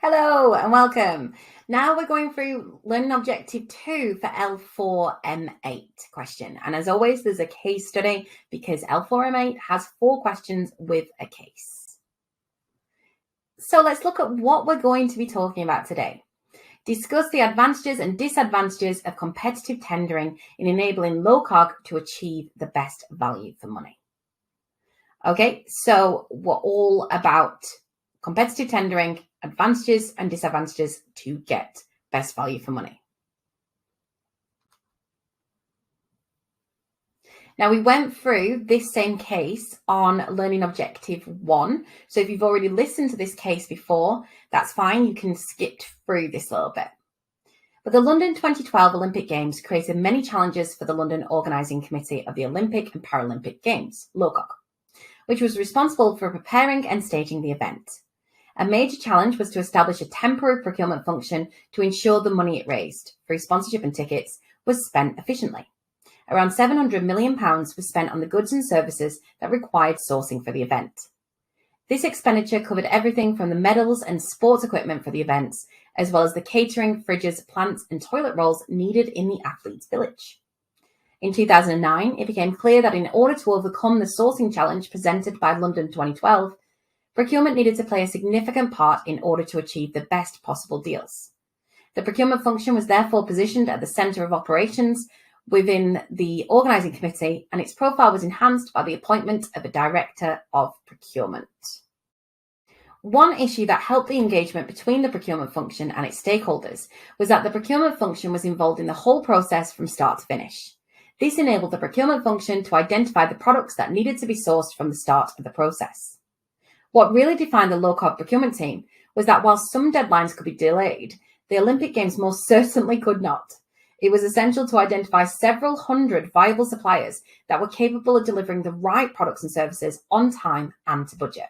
Hello and welcome. Now we're going through Learning Objective 2 for L4M8 question. And as always, there's a case study because L4M8 has 4 questions with a case. So let's look at what we're going to be talking about today. Discuss the advantages and disadvantages of competitive tendering in enabling LOCOG to achieve the best value for money. Okay, so we're all about competitive tendering, advantages and disadvantages to get best value for money. Now, we went through this same case on Learning Objective 1. So if you've already listened to this case before, that's fine. You can skip through this a little bit. But the London 2012 Olympic Games created many challenges for the London Organising Committee of the Olympic and Paralympic Games, LOCOG, which was responsible for preparing and staging the event. A major challenge was to establish a temporary procurement function to ensure the money it raised through sponsorship and tickets was spent efficiently. Around £700 million was spent on the goods and services that required sourcing for the event. This expenditure covered everything from the medals and sports equipment for the events, as well as the catering, fridges, plants and toilet rolls needed in the athletes' village. In 2009, it became clear that in order to overcome the sourcing challenge presented by London 2012, procurement needed to play a significant part in order to achieve the best possible deals. The procurement function was therefore positioned at the centre of operations within the organising committee, and its profile was enhanced by the appointment of a director of procurement. One issue that helped the engagement between the procurement function and its stakeholders was that the procurement function was involved in the whole process from start to finish. This enabled the procurement function to identify the products that needed to be sourced from the start of the process. What really defined the LOCOG procurement team was that while some deadlines could be delayed, the Olympic Games most certainly could not. It was essential to identify several hundred viable suppliers that were capable of delivering the right products and services on time and to budget.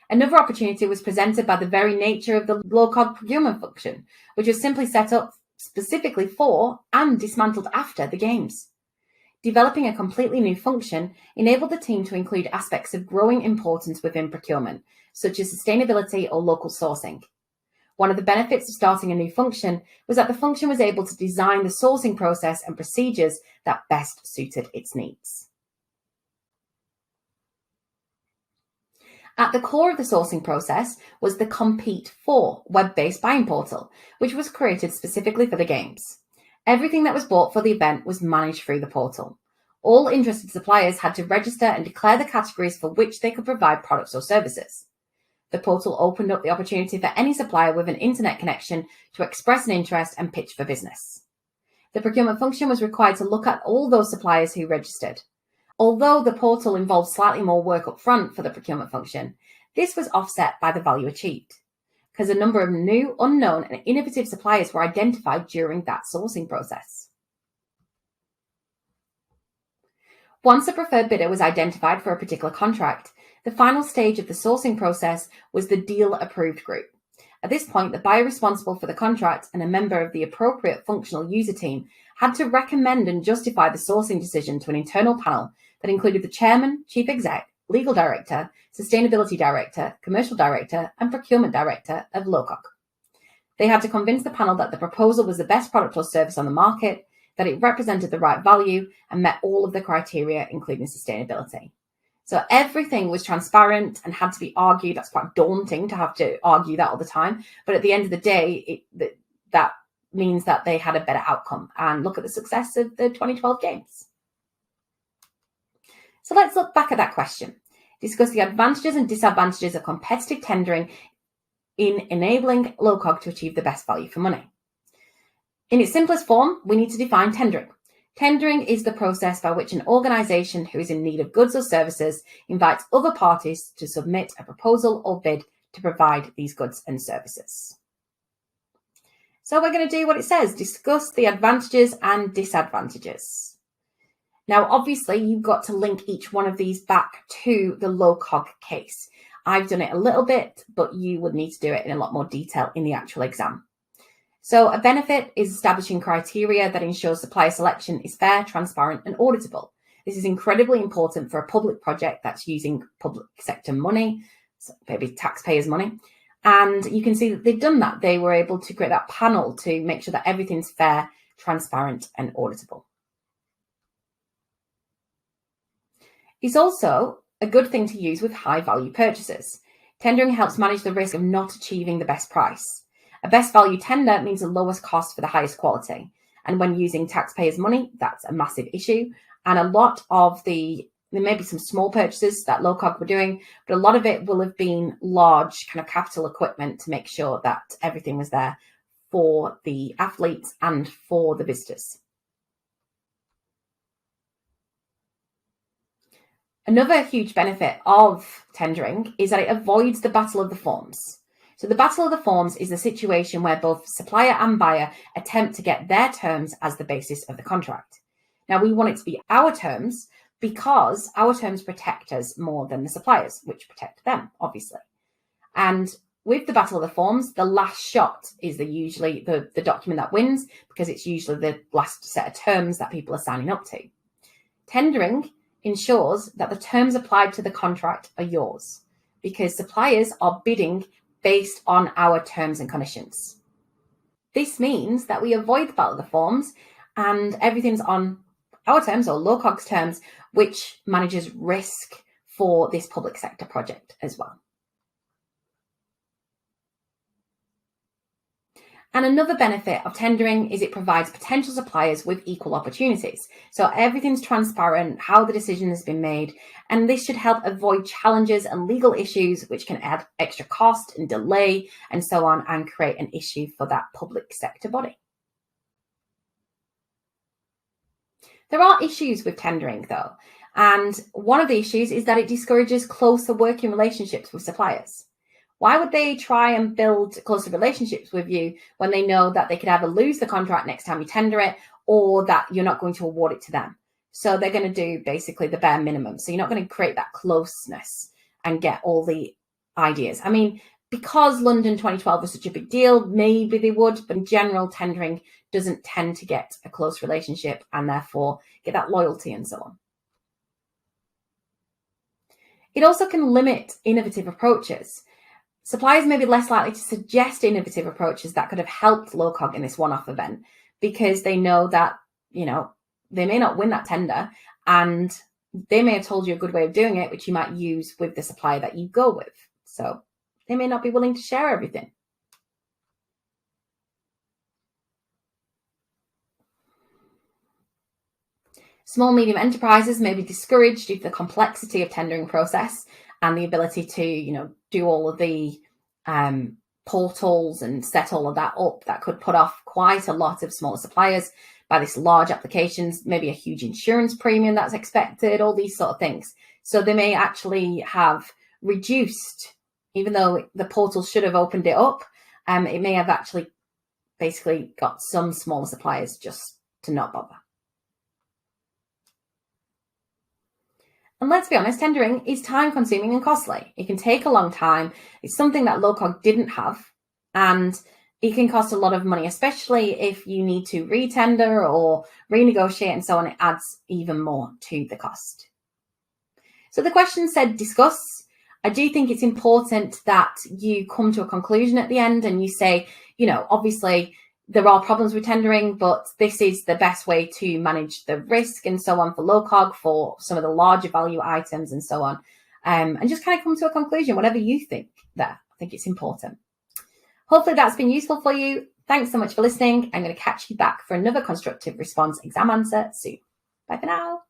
Another opportunity was presented by the very nature of the LOCOG procurement function, which was simply set up specifically for and dismantled after the Games. Developing a completely new function enabled the team to include aspects of growing importance within procurement, such as sustainability or local sourcing. One of the benefits of starting a new function was that the function was able to design the sourcing process and procedures that best suited its needs. At the core of the sourcing process was the Compete4 web-based buying portal, which was created specifically for the Games. Everything that was bought for the event was managed through the portal. All interested suppliers had to register and declare the categories for which they could provide products or services. The portal opened up the opportunity for any supplier with an internet connection to express an interest and pitch for business. The procurement function was required to look at all those suppliers who registered. Although the portal involved slightly more work up front for the procurement function, this was offset by the value achieved, because a number of new, unknown and innovative suppliers were identified during that sourcing process. Once a preferred bidder was identified for a particular contract, the final stage of the sourcing process was the deal approved group. At this point, the buyer responsible for the contract and a member of the appropriate functional user team had to recommend and justify the sourcing decision to an internal panel that included the chairman, chief exec, legal director, sustainability director, commercial director, and procurement director of LOCOG. They had to convince the panel that the proposal was the best product or service on the market, that it represented the right value, and met all of the criteria, including sustainability. So everything was transparent and had to be argued. That's quite daunting to have to argue that all the time. But at the end of the day, that means that they had a better outcome. And look at the success of the 2012 Games. So let's look back at that question. Discuss the advantages and disadvantages of competitive tendering in enabling LOCOG to achieve the best value for money. In its simplest form, we need to define tendering. Tendering is the process by which an organisation who is in need of goods or services invites other parties to submit a proposal or bid to provide these goods and services. So we're going to do what it says, discuss the advantages and disadvantages. Now, obviously, you've got to link each one of these back to the LOCOG case. I've done it a little bit, but you would need to do it in a lot more detail in the actual exam. So a benefit is establishing criteria that ensures supplier selection is fair, transparent, and auditable. This is incredibly important for a public project that's using public sector money, so maybe taxpayers' money, And you can see that they've done that. They were able to create that panel to make sure that everything's fair, transparent, and auditable. It's also a good thing to use with high value purchases. Tendering helps manage the risk of not achieving the best price. A best value tender means the lowest cost for the highest quality. And when using taxpayers' money, that's a massive issue. And a lot of there may be some small purchases that LOCOG were doing, but a lot of it will have been large kind of capital equipment to make sure that everything was there for the athletes and for the visitors. Another huge benefit of tendering is that it avoids the battle of the forms. So the battle of the forms is the situation where both supplier and buyer attempt to get their terms as the basis of the contract. Now, we want it to be our terms because our terms protect us more than the suppliers, which protect them, obviously. And with the battle of the forms, the last shot is usually the document that wins, because it's usually the last set of terms that people are signing up to. Tendering ensures that the terms applied to the contract are yours, because suppliers are bidding based on our terms and conditions. This means that we avoid the battle of the forms and everything's on our terms, or LOCOG's terms, which manages risk for this public sector project as well. And another benefit of tendering is it provides potential suppliers with equal opportunities. So everything's transparent, how the decision has been made, and this should help avoid challenges and legal issues which can add extra cost and delay and so on, and create an issue for that public sector body. There are issues with tendering though, and one of the issues is that it discourages closer working relationships with suppliers. Why would they try and build closer relationships with you when they know that they could either lose the contract next time you tender it, or that you're not going to award it to them? So they're going to do basically the bare minimum. So you're not going to create that closeness and get all the ideas. I mean, because London 2012 was such a big deal, maybe they would, but in general, tendering doesn't tend to get a close relationship and therefore get that loyalty and so on. It also can limit innovative approaches. Suppliers may be less likely to suggest innovative approaches that could have helped LOCOG in this one-off event, because they know that, they may not win that tender and they may have told you a good way of doing it, which you might use with the supplier that you go with. So they may not be willing to share everything. Small, medium enterprises may be discouraged due to the complexity of tendering process and the ability to, do all of the portals and set all of that up. That could put off quite a lot of smaller suppliers by this large applications, maybe a huge insurance premium that's expected, all these sort of things. So they may actually have reduced, even though the portal should have opened it up, it may have actually basically got some smaller suppliers just to not bother. And let's be honest, tendering is time consuming and costly. It can take a long time. It's something that LOCOG didn't have, and it can cost a lot of money, especially if you need to retender or renegotiate and so on. It adds even more to the cost. So the question said discuss. I do think it's important that you come to a conclusion at the end and you say, obviously there are problems with tendering, but this is the best way to manage the risk and so on for LOCOG, for some of the larger value items and so on. And just kind of come to a conclusion, whatever you think there. I think it's important. Hopefully that's been useful for you. Thanks so much for listening. I'm going to catch you back for another constructive response exam answer soon. Bye for now.